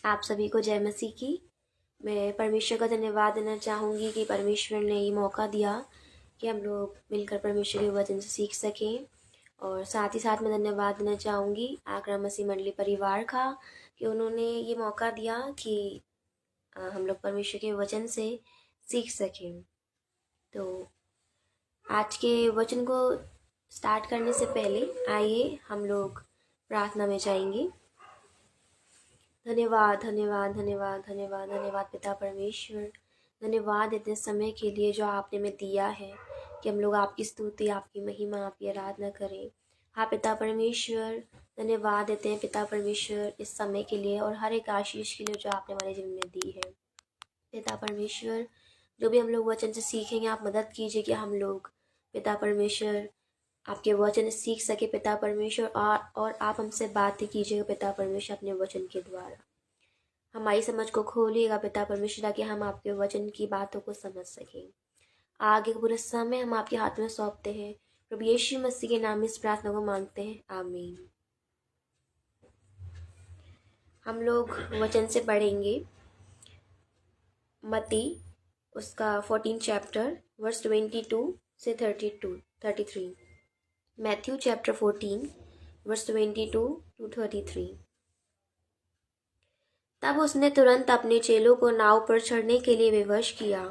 आप सभी को जय मसीह की। मैं परमेश्वर का धन्यवाद देना चाहूँगी कि परमेश्वर ने ये मौका दिया कि हम लोग मिलकर परमेश्वर के वचन से सीख सकें। और साथ ही साथ मैं धन्यवाद देना चाहूँगी आगरा मसीह मंडली परिवार का कि उन्होंने ये मौका दिया कि हम लोग परमेश्वर के वचन से सीख सकें। तो आज के वचन को स्टार्ट करने से पहले आइए हम लोग प्रार्थना में जाएंगे। धन्यवाद धन्यवाद धन्यवाद धन्यवाद धन्यवाद पिता परमेश्वर, धन्यवाद इतने समय के लिए जो आपने हमें दिया है कि हम लोग आपकी स्तुति, आपकी महिमा, आपकी आराधना करें। हाँ पिता परमेश्वर, धन्यवाद देते हैं पिता परमेश्वर इस समय के लिए और हर एक आशीष के लिए जो आपने हमारे जीवन में दी है। पिता परमेश्वर, जो भी हम लोग वचन से सीखेंगे आप मदद कीजिए कि हम लोग पिता परमेश्वर आपके वचन सीख सके पिता परमेश्वर, और आप हमसे बातें कीजिएगा पिता परमेश्वर अपने वचन के द्वारा। हमारी समझ को खोलिएगा पिता परमेश्वर ताकि हम आपके वचन की बातों को समझ सकें। आगे का पूरा समय हम आपके हाथ में सौंपते हैं। प्रभु यीशु मसीह के नाम में इस प्रार्थना को मांगते हैं, आमीन। हम लोग वचन से पढ़ेंगे मत्ती उसका 14 चैप्टर वर्स 22 से 33। Matthew chapter 14 verse 22 to 33। तब उसने तुरंत अपने चेलों को नाव पर चढ़ने के लिए विवश किया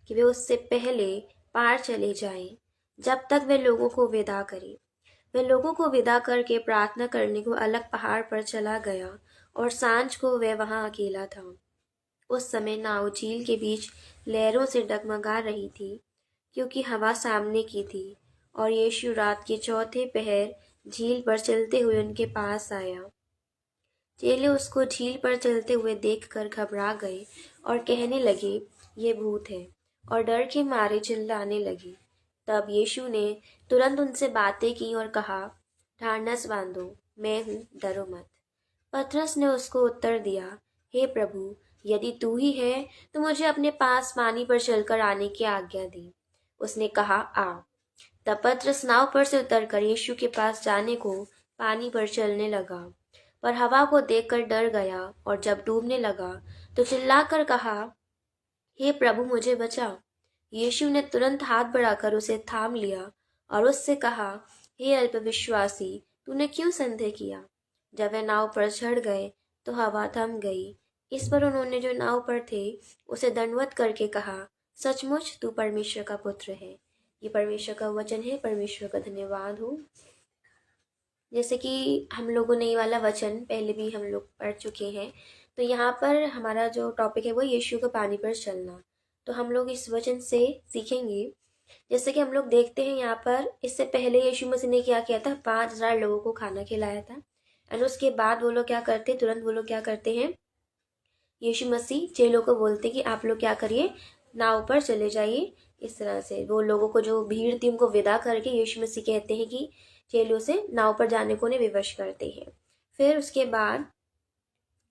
कि वे उससे पहले पार चले जाएं, जब तक वे लोगों को विदा करे। वे लोगों को विदा करके प्रार्थना करने को अलग पहाड़ पर चला गया और सांझ को वह वहां अकेला था। उस समय नाव झील के बीच लहरों से डगमगा रही थी, क्योंकि हवा सामने की थी। और यीशु रात के चौथे पहर झील पर चलते हुए उनके पास आया। चेले उसको झील पर चलते हुए देखकर घबरा गए और कहने लगे, ये भूत है, और डर के मारे चिल्लाने लगे। तब यीशु ने तुरंत उनसे बातें की और कहा, ढाढ़स बांधो, मैं हूँ, डरो मत। पतरस ने उसको उत्तर दिया, हे प्रभु, यदि तू ही है तो मुझे अपने पास पानी पर चलकर आने की आज्ञा दी। उसने कहा, आ। तब पतरस नाव पर से उतरकर यीशु के पास जाने को पानी पर चलने लगा, पर हवा को देखकर डर गया और जब डूबने लगा तो चिल्लाकर कहा, हे प्रभु, मुझे बचा। यीशु ने तुरंत हाथ बढ़ाकर उसे थाम लिया और उससे कहा, हे अल्पविश्वासी, तूने क्यों संदेह किया। जब वे नाव पर चढ़ गए तो हवा थम गई। इस पर उन्होंने जो नाव पर थे उसे दंडवत करके कहा, सचमुच तू परमेश्वर का पुत्र है। ये परमेश्वर का वचन है। परमेश्वर का धन्यवाद हो। जैसे कि हम लोगों ने ये वाला वचन पहले भी हम लोग पढ़ चुके हैं, तो यहाँ पर हमारा जो टॉपिक है वो यीशु का पानी पर चलना। तो हम लोग इस वचन से सीखेंगे। जैसे कि हम लोग देखते हैं यहाँ पर, इससे पहले यीशु मसीह ने क्या किया था, 5,000 लोगों को खाना खिलाया था। एंड उसके बाद वो लोग क्या करते, तुरंत वो लोग क्या करते हैं, यीशु मसीह चेलों को बोलते कि आप लोग क्या करिए, नाव पर चले जाइए। इस तरह से वो लोगों को, जो भीड़ थी, उनको विदा करके यीशु मसीह कहते हैं कि चेलों से नाव पर जाने को उन्हें विवश करते हैं। फिर उसके बाद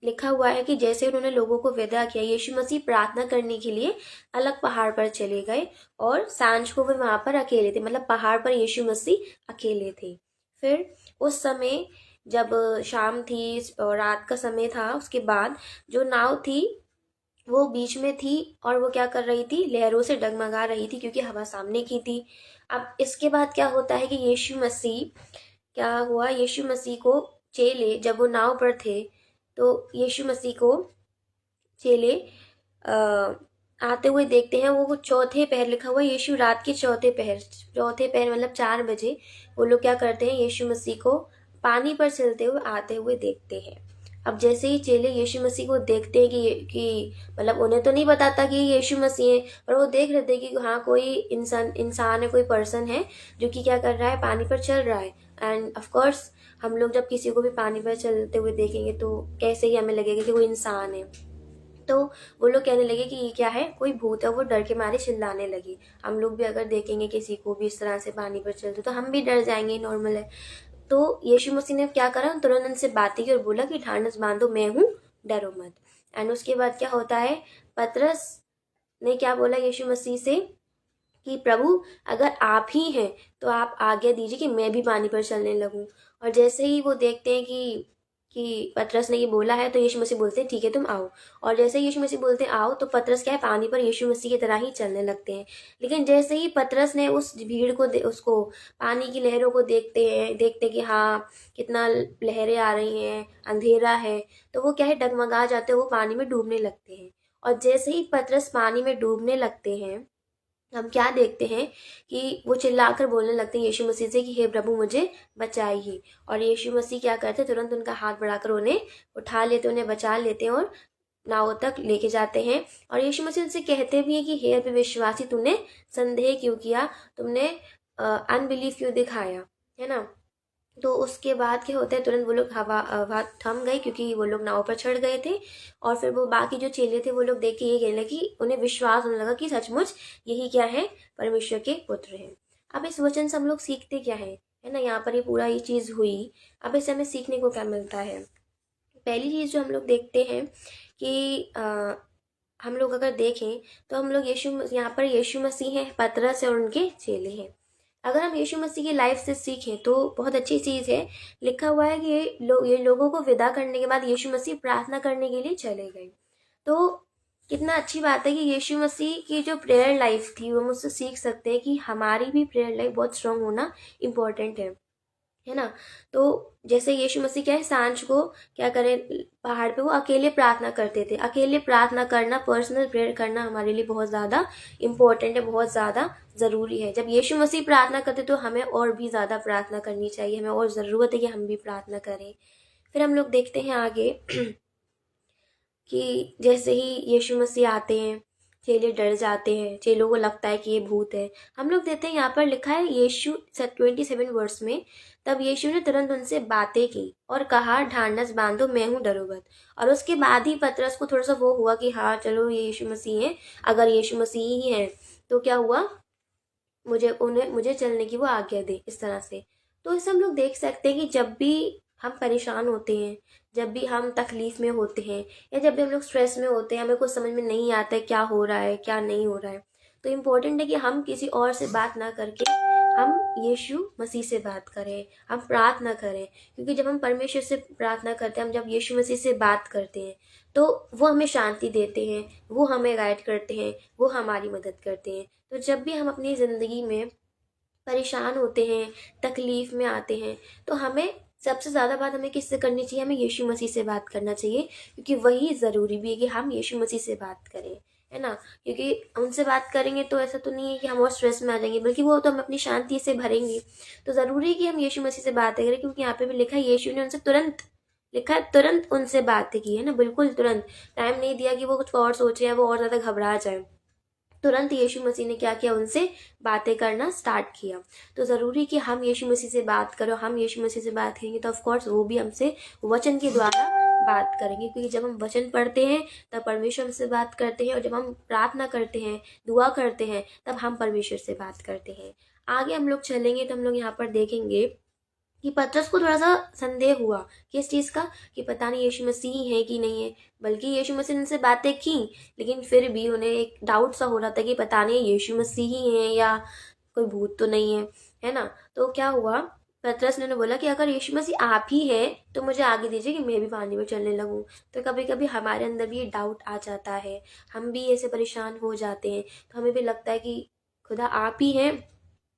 लिखा हुआ है कि जैसे उन्होंने लोगों को विदा किया, यीशु मसीह प्रार्थना करने के लिए अलग पहाड़ पर चले गए और सांझ को वे वहां पर अकेले थे, मतलब पहाड़ पर यीशु मसीह अकेले थे। फिर उस समय जब शाम थी और रात का समय था, उसके बाद जो नाव थी वो बीच में थी और वो क्या कर रही थी, लहरों से डगमगा रही थी, क्योंकि हवा सामने की थी। अब इसके बाद क्या होता है कि यीशु मसीह, क्या हुआ, यीशु मसीह को चेले, जब वो नाव पर थे तो यीशु मसीह को चेले आते हुए देखते हैं। वो चौथे पहर, लिखा हुआ यीशु रात के चौथे पहर मतलब 4 बजे वो लोग क्या करते हैं, यीशु मसीह को पानी पर चलते हुए आते हुए देखते हैं। अब जैसे ही चेले यीशु मसीह को देखते हैं कि मतलब उन्हें तो नहीं बताता कि यीशु मसीह है, पर वो देख रहे थे कि हाँ कोई इंसान है, कोई पर्सन है जो कि क्या कर रहा है, पानी पर चल रहा है। एंड ऑफ कोर्स हम लोग जब किसी को भी पानी पर चलते हुए देखेंगे तो कैसे ही हमें लगेगा कि कोई इंसान है। तो वो लोग कहने लगे कि ये क्या है, कोई भूत है। वो डर के मारे चिल्लाने लगे। हम लोग भी अगर देखेंगे किसी को भी इस तरह से पानी पर चलते तो हम भी डर जाएंगे, नॉर्मल है। तो यीशु मसीह ने क्या करा, तुरंत उनसे बातें की और बोला कि ढाढ़स बांधो, मैं हूँ, डरो मत। एंड उसके बाद क्या होता है, पतरस ने क्या बोला यीशु मसीह से कि प्रभु, अगर आप ही हैं तो आप आज्ञा दीजिए कि मैं भी पानी पर चलने लगूं। और जैसे ही वो देखते हैं कि पतरस ने ये बोला है, तो यीशु मसीह बोलते हैं ठीक है तुम आओ। और जैसे यीशु मसीह बोलते हैं आओ, तो पतरस क्या है, पानी पर यीशु मसीह की तरह ही चलने लगते हैं। लेकिन जैसे ही पतरस ने उस भीड़ को उसको पानी की लहरों को देखते कि हाँ कितना लहरें आ रही हैं, अंधेरा है, तो वो क्या है, डगमगा जाते हैं, वो पानी में डूबने लगते हैं। और जैसे ही पतरस पानी में डूबने लगते हैं, हम क्या देखते हैं कि वो चिल्लाकर बोलने लगते हैं यीशु मसीह से कि हे प्रभु मुझे बचाइए। और यीशु मसीह क्या करते हैं, तुरंत उनका हाथ बढ़ाकर उन्हें उठा लेते, उन्हें बचा लेते हैं और नाव तक लेके जाते हैं। और यीशु मसीह उनसे कहते भी हैं कि हे अविश्वासी, तूने संदेह क्यों किया, तुमने अनबिलीव क्यों दिखाया, है ना। तो उसके बाद क्या होता है, तुरंत वो लोग हवा थम गए, क्योंकि वो लोग नाव पर चढ़ गए थे। और फिर वो बाकी जो चेले थे वो लोग देख के ये कहने लगे कि उन्हें विश्वास होने लगा कि सचमुच यही क्या है, परमेश्वर के पुत्र हैं। अब इस वचन से हम लोग सीखते क्या है ना, यहाँ पर ये पूरा ये चीज़ हुई। अब इससे हमें सीखने को क्या मिलता है। पहली चीज़ जो हम लोग देखते हैं कि हम लोग अगर देखें तो हम लोग यहाँ पर यीशु मसीह हैं, पतरस है और उनके चेले हैं। अगर हम यीशु मसीह की लाइफ से सीखें तो बहुत अच्छी चीज़ है। लिखा हुआ है कि ये लोगों को विदा करने के बाद यीशु मसीह प्रार्थना करने के लिए चले गए। तो कितना अच्छी बात है कि यीशु मसीह की जो प्रेयर लाइफ थी वो मुझसे सीख सकते हैं कि हमारी भी प्रेयर लाइफ बहुत स्ट्रांग होना इम्पोर्टेंट है ना। तो जैसे यीशु मसीह क्या है, सांझ को क्या करें, पहाड़ पे वो अकेले प्रार्थना करते थे। अकेले प्रार्थना करना, पर्सनल प्रेयर करना हमारे लिए बहुत ज़्यादा इम्पोर्टेंट है, बहुत ज़्यादा ज़रूरी है। जब यीशु मसीह प्रार्थना करते तो हमें और भी ज़्यादा प्रार्थना करनी चाहिए, हमें और ज़रूरत है कि हम भी प्रार्थना करें। फिर हम लोग देखते हैं आगे कि जैसे ही यीशु मसीह आते हैं, चेले डर जाते हैं, चेलों को लगता है कि ये भूत है। हम लोग देखते हैं यहाँ पर लिखा है यीशु 27 वर्ष में, तब यीशु ने तुरंत उनसे बातें की और कहा ढांढस बांधो, मैं हूँ, डरो मत। और उसके बाद ही पतरस को थोड़ा सा वो हुआ कि हाँ चलो ये यीशु मसीह है, अगर यीशु मसीह ही है तो क्या हुआ, मुझे चलने की वो आज्ञा दे, इस तरह से। तो इसे हम लोग देख सकते हैं कि जब भी हम परेशान होते हैं, जब भी हम तकलीफ में होते हैं, या जब भी हम लोग स्ट्रेस में होते हैं, हमें कुछ समझ में नहीं आता है क्या हो रहा है क्या नहीं हो रहा है, तो इम्पोर्टेंट है कि हम किसी और से बात ना करके हम यीशु मसीह से बात करें, हम प्रार्थना करें। क्योंकि जब हम परमेश्वर से प्रार्थना करते हैं, हम जब यीशु मसीह से बात करते हैं, तो वो हमें शांति देते हैं, वो हमें गाइड करते हैं, वो हमारी मदद करते हैं। तो जब भी हम अपनी ज़िंदगी में परेशान होते हैं, तकलीफ में आते हैं, तो हमें सबसे ज़्यादा बात हमें किससे करनी चाहिए, हमें यीशु मसीह से बात करना चाहिए। क्योंकि वही ज़रूरी भी है कि हम यीशु मसीह से बात करें, है ना। क्योंकि उनसे बात करेंगे तो ऐसा तो नहीं है कि हम और स्ट्रेस में आ जाएंगे, बल्कि वो तो हम अपनी शांति से भरेंगे। तो ज़रूरी है कि हम यीशु मसीह से बातें करें, क्योंकि यहाँ पे भी लिखा है यीशु ने उनसे तुरंत, लिखा है तुरंत उनसे बातें की, है ना, बिल्कुल तुरंत। टाइम नहीं दिया कि वो कुछ और सोचे या वो और ज़्यादा घबरा जाए। तुरंत यीशु मसीह ने क्या किया, उनसे बातें करना स्टार्ट किया। तो ज़रूरी कि हम यीशु मसीह से बात करें। हम यीशु मसीह से बात करेंगे तो ऑफ कोर्स वो भी हमसे वचन के द्वारा बात करेंगे। क्योंकि जब हम वचन पढ़ते हैं तब परमेश्वर हमसे बात करते हैं, और जब हम प्रार्थना करते हैं, दुआ करते हैं, तब हम परमेश्वर से बात करते हैं। आगे हम लोग चलेंगे तो हम लोग यहाँ पर देखेंगे कि पतरस को थोड़ा सा संदेह हुआ किस चीज़ का, कि पता नहीं यीशु मसीह है कि नहीं है। बल्कि यीशु मसीह ने उनसे बातें की, लेकिन फिर भी उन्हें एक डाउट सा हो रहा था कि पता नहीं यीशु मसीह ही है या कोई भूत तो नहीं है ना। तो क्या हुआ, पतरस ने बोला कि अगर यीशु मसीह आप ही है तो मुझे आगे दीजिए कि मैं भी पानी में चलने लगूं। तो कभी कभी हमारे अंदर भी ये डाउट आ जाता है, हम भी ऐसे परेशान हो जाते हैं, तो हमें भी लगता है कि खुदा आप ही हैं,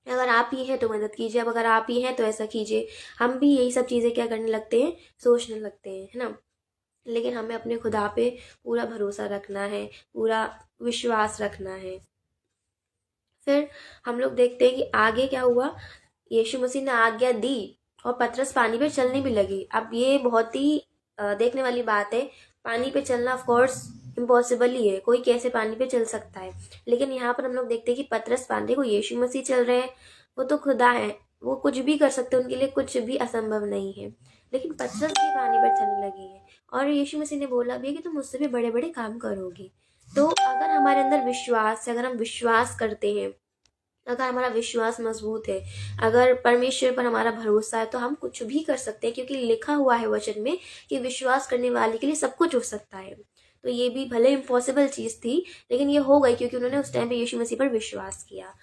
अगर आप ही हैं तो मदद कीजिए, अब अगर आप ही हैं तो ऐसा कीजिए। हम भी यही सब चीज़ें क्या करने लगते हैं, सोचने लगते हैं, है ना। लेकिन हमें अपने खुदा पे पूरा भरोसा रखना है, पूरा विश्वास रखना है। फिर हम लोग देखते हैं कि आगे क्या हुआ। यीशु मसीह ने आज्ञा दी और पतरस पानी पे चलने भी लगी। अब ये बहुत ही देखने वाली बात है। पानी पे चलना ऑफ कोर्स इम्पॉसिबल ही है, कोई कैसे पानी पे चल सकता है। लेकिन यहाँ पर हम लोग देखते हैं कि पतरस पानी को यीशु मसीह चल रहे हैं, वो तो खुदा है, वो कुछ भी कर सकते हैं, उनके लिए कुछ भी असंभव नहीं है। लेकिन पतरस भी पानी पर चलने लगी है, और यीशु मसीह ने बोला भी है कि तुम मुझसे भी बड़े बड़े काम करोगी। तो अगर हमारे अंदर विश्वास है, अगर हम विश्वास करते हैं, अगर हमारा विश्वास मजबूत है, अगर परमेश्वर पर हमारा भरोसा है, तो हम कुछ भी कर सकते हैं। क्योंकि लिखा हुआ है वचन में कि विश्वास करने वाले के लिए सब कुछ हो सकता है। तो ये भी भले इम्पॉसिबल चीज़ थी, लेकिन ये हो गई क्योंकि उन्होंने उस टाइम पे यीशु मसीह पर विश्वास किया।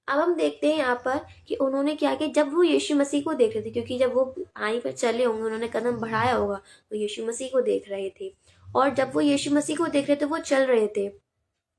अब हम देखते हैं यहाँ पर कि उन्होंने क्या किया, जब वो यीशु मसीह को देख रहे थे, क्योंकि जब वो पानी पर चले होंगे, उन्होंने कदम बढ़ाया होगा, तो यीशु मसीह को देख रहे थे। और जब वो यीशु मसीह को देख रहे थे, वो चल रहे थे,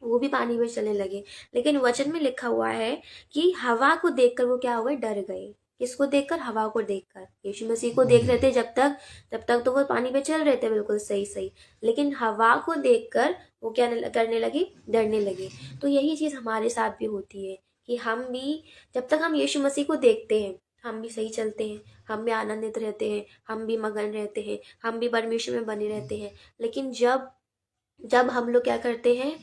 वो भी पानी में चलने लगे। लेकिन वचन में लिखा हुआ है कि हवा को देखकर वो क्या हो गए, डर गए। किसको देखकर? हवा को देखकर। यीशु मसीह को देख रहे थे जब तक तो वो पानी पे चल रहे थे बिल्कुल सही सही, लेकिन हवा को देखकर वो क्या करने लगे, डरने लगे। तो यही चीज हमारे साथ भी होती है कि हम भी, जब तक हम यीशु मसीह को देखते हैं, हम भी सही चलते हैं, हम भी आनंदित रहते हैं, हम भी मगन रहते हैं, हम भी परमेश्वर में बने रहते हैं। लेकिन जब जब हम लोग क्या करते हैं,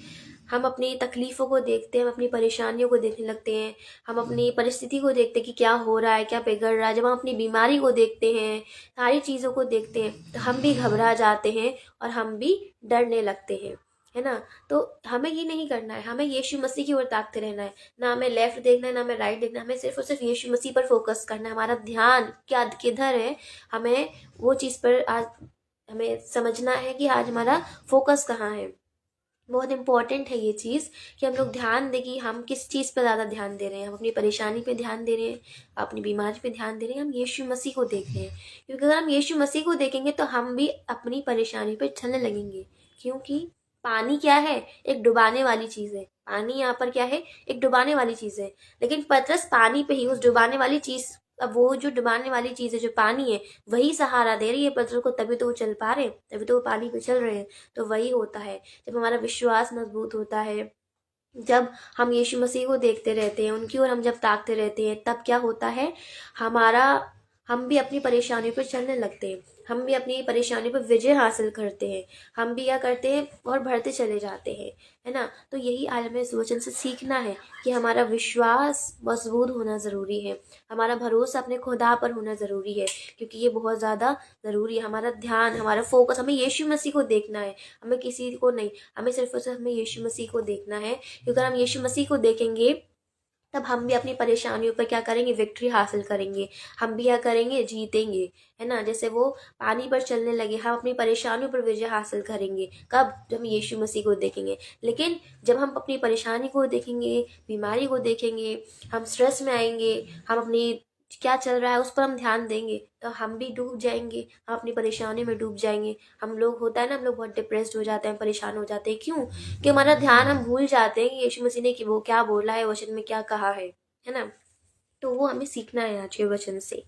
हम अपनी तकलीफ़ों को देखते हैं, हम अपनी परेशानियों को देखने लगते हैं, हम अपनी परिस्थिति को देखते हैं कि क्या हो रहा है, क्या बिगड़ रहा है। जब हम अपनी बीमारी को देखते हैं, सारी चीज़ों को देखते हैं, तो हम भी घबरा जाते हैं और हम भी डरने लगते हैं, है ना? तो हमें ये नहीं करना है, हमें यीशु मसीह की ओर ताकते रहना है। ना हमें लेफ्ट देखना है, ना हमें राइट देखना है, हमें सिर्फ और सिर्फ यीशु मसीह पर फोकस करना है। हमारा ध्यान क्या किधर है, हमें वो चीज़ पर आज हमें समझना है कि आज हमारा फोकस कहाँ है। बहुत इम्पोर्टेंट है ये चीज़ कि हम लोग ध्यान दें कि हम किस चीज़ पर ज़्यादा ध्यान दे रहे हैं। हम अपनी परेशानी पे ध्यान दे रहे हैं, अपनी बीमारी पे ध्यान दे रहे हैं, हम यीशु मसीह को देख रहे हैं। क्योंकि अगर हम यीशु मसीह को देखेंगे तो हम भी अपनी परेशानी पे चलने लगेंगे। क्योंकि पानी क्या है, एक डुबाने वाली चीज़ है। पानी यहाँ पर क्या है, एक डुबाने वाली चीज़ है। लेकिन पतरस पानी पे ही उस डुबाने वाली चीज़, अब वो जो डुबाने वाली चीज़ है, जो पानी है, वही सहारा दे रही है पतरस को, तभी तो वो चल पा रहे हैं, तभी तो वो पानी पे चल रहे हैं। तो वही होता है, जब हमारा विश्वास मजबूत होता है, जब हम यीशु मसीह को देखते रहते हैं, उनकी ओर हम जब ताकते रहते हैं, तब क्या होता है, हमारा हम भी अपनी परेशानियों पर चलने लगते हैं, हम भी अपनी परेशानियों पर विजय हासिल करते हैं, हम भी क्या करते हैं, और बढ़ते चले जाते हैं, है ना? तो यही आज हमें इस वचन से सीखना है कि हमारा विश्वास मजबूत होना ज़रूरी है, हमारा भरोसा अपने खुदा पर होना ज़रूरी है, क्योंकि ये बहुत ज़्यादा ज़रूरी है। हमारा ध्यान, हमारा फोकस, हमें यीशु मसीह को देखना है, हमें किसी को नहीं, हमें सिर्फ और सिर्फ हमें यीशु मसीह को देखना है। क्योंकि अगर हम यीशु मसीह को देखेंगे, तब हम भी अपनी परेशानियों पर क्या करेंगे, विक्ट्री हासिल करेंगे, हम भी क्या करेंगे, जीतेंगे, है ना? जैसे वो पानी पर चलने लगे, हम अपनी परेशानियों पर विजय हासिल करेंगे। कब? जब हम यीशु मसीह को देखेंगे। लेकिन जब हम अपनी परेशानी को देखेंगे, बीमारी को देखेंगे, हम स्ट्रेस में आएंगे, हम अपनी क्या चल रहा है उस पर हम ध्यान देंगे, तो हम भी डूब जाएंगे, हम अपनी परेशानी में डूब जाएंगे। हम लोग, होता है ना, हम लोग बहुत डिप्रेस्ड हो जाते हैं, परेशान हो जाते हैं। क्यों? कि हमारा ध्यान, हम भूल जाते हैं कि यीशु मसीह ने कि वो क्या बोला है, वचन में क्या कहा है ना? तो वो हमें सीखना है आज के वचन से।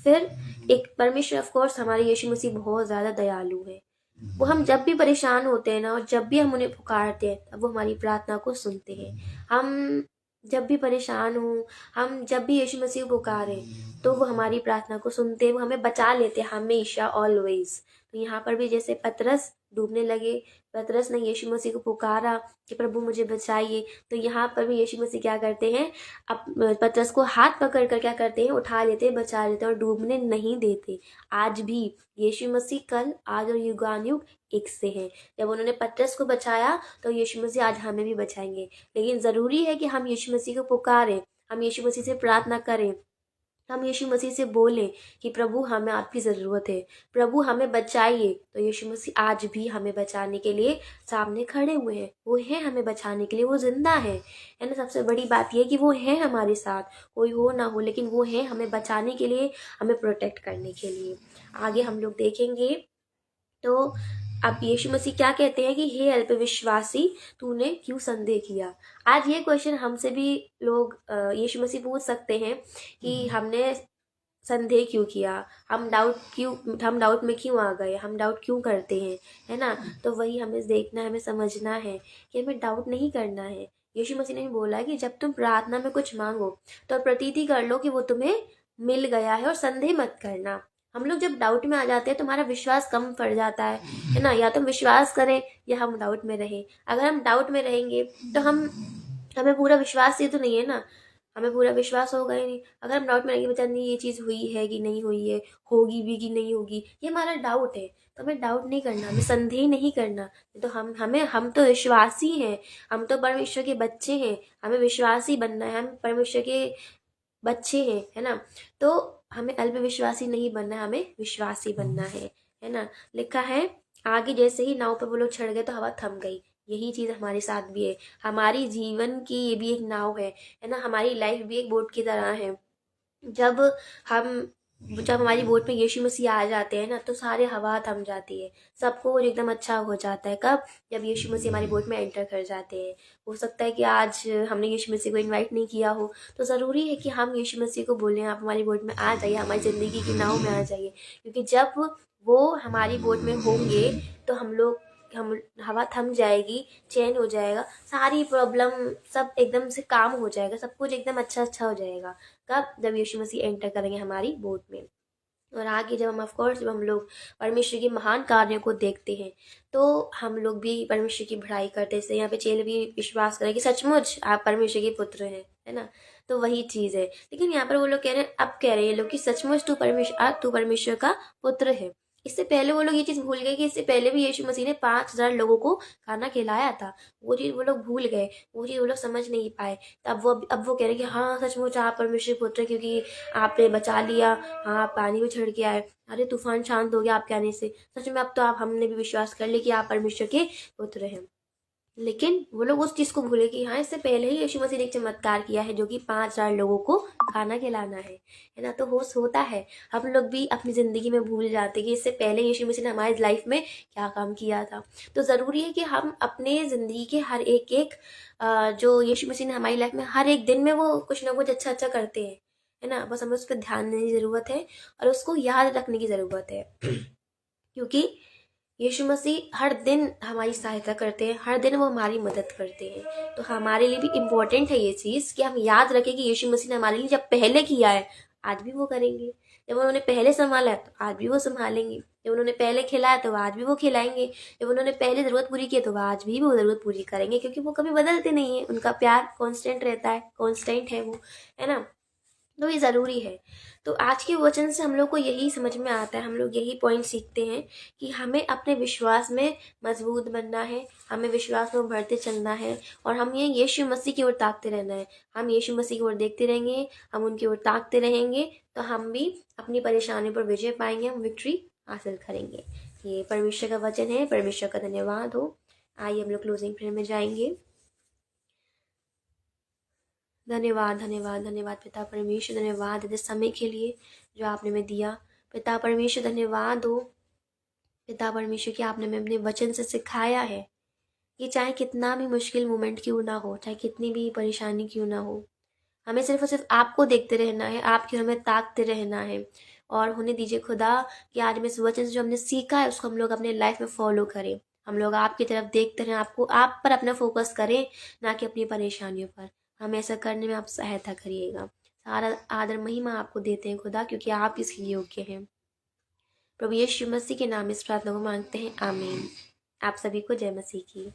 फिर एक परमेश्वर, ऑफ कोर्स हमारे यीशु मसीह बहुत ज़्यादा दयालु है। वो हम जब भी परेशान होते हैं ना, और जब भी हम उन्हें पुकारते हैं, तब वो हमारी प्रार्थना को सुनते हैं। हम जब भी परेशान हों, हम जब भी यीशु मसीह को पुकारें, तो वो हमारी प्रार्थना को सुनते हैं, वो हमें बचा लेते हैं हमेशा, ऑलवेज। तो यहाँ पर भी जैसे पतरस डूबने लगे, पतरस ने यीशु मसीह को पुकारा कि प्रभु मुझे बचाइए, तो यहाँ पर भी यीशु मसीह क्या करते हैं, अब पतरस को हाथ पकड़ कर क्या करते हैं, उठा लेते हैं, बचा लेते हैं और डूबने नहीं देते। आज भी यीशु मसीह कल, आज और युगानुयुग एक से हैं। जब उन्होंने पतरस को बचाया, तो यीशु मसीह आज हमें भी बचाएंगे। लेकिन ज़रूरी है कि हम यीशु मसीह को पुकारें, हम यीशु मसीह से प्रार्थना करें, हम यीशु मसीह से बोलें कि प्रभु हमें आपकी ज़रूरत है, प्रभु हमें बचाइए। तो यीशु मसीह आज भी हमें बचाने के लिए सामने खड़े हुए हैं, वो हैं हमें बचाने के लिए, वो ज़िंदा है ना? सबसे बड़ी बात यह है कि वो हैं हमारे साथ, कोई हो ना हो, लेकिन वो हैं हमें बचाने के लिए, हमें प्रोटेक्ट करने के लिए। आगे हम लोग देखेंगे। तो अब यीशु मसीह क्या कहते हैं कि हे अल्पविश्वासी, तूने क्यों संदेह किया? आज ये क्वेश्चन हमसे भी लोग यीशु मसीह पूछ सकते हैं कि हमने संदेह क्यों किया, हम डाउट में क्यों आ गए, हम डाउट क्यों करते हैं, है ना? तो वही हमें देखना है, हमें समझना है कि हमें डाउट नहीं करना है। यीशु मसीह ने बोला कि जब तुम प्रार्थना में कुछ मांगो, तो प्रतीति कर लो कि वो तुम्हें मिल गया है, और संदेह मत करना। हम लोग जब डाउट में आ जाते हैं तो हमारा विश्वास कम पड़ जाता है ना? या तो हम विश्वास करें या हम डाउट में रहें। अगर हम डाउट में रहेंगे तो हमें पूरा विश्वास ये तो नहीं है ना, हमें पूरा विश्वास होगा ही नहीं। अगर हम डाउट में रहेंगे, बता नहीं ये चीज़ हुई है कि नहीं हुई है, होगी भी कि नहीं होगी, ये हमारा डाउट है। तो हमें डाउट नहीं करना, हमें संदेह नहीं करना। तो हम तो विश्वासी हैं, हम तो परमेश्वर के बच्चे हैं, हमें विश्वासी बनना है, हम परमेश्वर के बच्चे हैं, है ना? तो हमें अल्पविश्वासी नहीं बनना है, हमें विश्वासी बनना है ना? लिखा है आगे, जैसे ही नाव पर वो लोग चढ़ गए तो हवा थम गई। यही चीज़ हमारे साथ भी है। हमारी जीवन की ये भी एक नाव है ना, हमारी लाइफ भी एक बोट की तरह है। जब हम जब हमारी बोट में यीशु मसीह आ जाते हैं ना, तो सारे हवा थम जाती है, सब कुछ एकदम अच्छा हो जाता है। कब? जब यीशु मसीह हमारी बोट में एंटर कर जाते हैं। हो सकता है कि आज हमने यीशु मसीह को इनवाइट नहीं किया हो, तो ज़रूरी है कि हम यीशु मसीह को बोलें, आप हमारी बोट में आ जाइए, हमारी ज़िंदगी की नाव में आ जाइए। क्योंकि जब वो हमारी बोट में होंगे, तो हम हवा थम जाएगी, चैन हो जाएगा, सारी प्रॉब्लम सब एकदम से काम हो जाएगा, सब कुछ एकदम अच्छा हो जाएगा। कब? जब यीशु मसीह एंटर करेंगे हमारी बोट में। और आगे जब हम लोग परमेश्वर के महान कार्यों को देखते हैं, तो हम लोग भी परमेश्वर की बढ़ाई करते हैं। जैसे यहाँ पे चेले भी विश्वास करें कि सचमुच आप परमेश्वर के पुत्र हैं, है ना। तो वही चीज़ है। लेकिन यहाँ पर वो लोग कह रहे हैं, अब कह रहे हैं ये लोग कि सचमुच तू परमेश्वर का पुत्र है। इससे पहले वो लोग ये चीज़ भूल गए कि इससे पहले भी यीशु मसीह ने 5,000 लोगों को खाना खिलाया था। वो चीज़ वो लोग भूल गए, वो चीज़ वो लोग समझ नहीं पाए। तब वो कह रहे हैं कि हाँ सचमुच आप परमेश्वर के पुत्र, क्योंकि आपने बचा लिया। हाँ, आप पानी में चढ़ के आए, अरे तूफान शांत हो गया आपके आने से। सच में अब तो आप हमने भी विश्वास कर लिया कि आप परमेश्वर के पुत्र हैं। लेकिन वो लोग उस चीज़ को भूले कि हाँ, इससे पहले ही यीशु मसीह ने एक चमत्कार किया है, जो कि 5,000 लोगों को खाना खिलाना है ना। तो होता है, हम लोग भी अपनी ज़िंदगी में भूल जाते हैं कि इससे पहले यीशु मसीह ने हमारी लाइफ में क्या काम किया था। तो ज़रूरी है कि हम अपने ज़िंदगी के हर एक जो यीशु मसीह ने हमारी लाइफ में हर एक दिन में वो कुछ ना कुछ अच्छा करते हैं, है ना। बस हमें उस पर ध्यान देने की ज़रूरत है और उसको याद रखने की ज़रूरत है। क्योंकि यीशु मसीह हर दिन हमारी सहायता करते हैं, हर दिन वो हमारी मदद करते हैं। तो हमारे लिए भी इम्पोर्टेंट है ये चीज़ कि हम याद रखें कि यीशु मसीह ने हमारे लिए जब पहले किया है, आज भी वो करेंगे। जब उन्होंने पहले संभाला है, तो आज भी वो संभालेंगे। जब उन्होंने पहले खिलाया, तो आज भी वो खिलाएंगे। जब उन्होंने पहले ज़रूरत पूरी की है, तो आज भी वो ज़रूरत पूरी करेंगे, क्योंकि वो कभी बदलते नहीं है। उनका प्यार कांस्टेंट रहता है, कांस्टेंट है वो, है ना। तो ये ज़रूरी है। तो आज के वचन से हम लोग को यही समझ में आता है, हम लोग यही पॉइंट सीखते हैं कि हमें अपने विश्वास में मजबूत बनना है, हमें विश्वास में बढ़ते चलना है, और हम ये यीशु मसीह की ओर ताकते रहना है। हम यीशु मसीह की ओर देखते रहेंगे, हम उनकी ओर ताकते रहेंगे, तो हम भी अपनी परेशानी पर विजय पाएंगे, हम विक्ट्री हासिल करेंगे। ये परमेश्वर का वचन है, परमेश्वर का धन्यवाद हो। आइए हम लोग क्लोजिंग प्रेयर में जाएंगे। धन्यवाद धन्यवाद धन्यवाद पिता परमेश्वर, धन्यवाद इस समय के लिए जो आपने में दिया। पिता परमेश्वर धन्यवाद हो, पिता परमेश्वर कि आपने में अपने वचन से सिखाया है कि चाहे कितना भी मुश्किल मोमेंट क्यों ना हो, चाहे कितनी भी परेशानी क्यों ना हो, हमें सिर्फ और सिर्फ आपको देखते रहना है, आपकी हमें ताकते रहना है। और होने दीजिए खुदा कि आज में इस वचन से जो हमने सीखा है, उसको हम लोग अपने लाइफ में फॉलो करें। हम लोग आपकी तरफ देखते रहें, आपको आप पर अपना फोकस करें, ना कि अपनी परेशानियों पर। हमें ऐसा करने में आप सहायता करिएगा। सारा आदर महिमा आपको देते हैं खुदा, क्योंकि आप इसके योग्य हैं। प्रभु यीशु मसीह के नाम इस प्रार्थना को मांगते हैं, आमीन। आप सभी को जय मसीह की।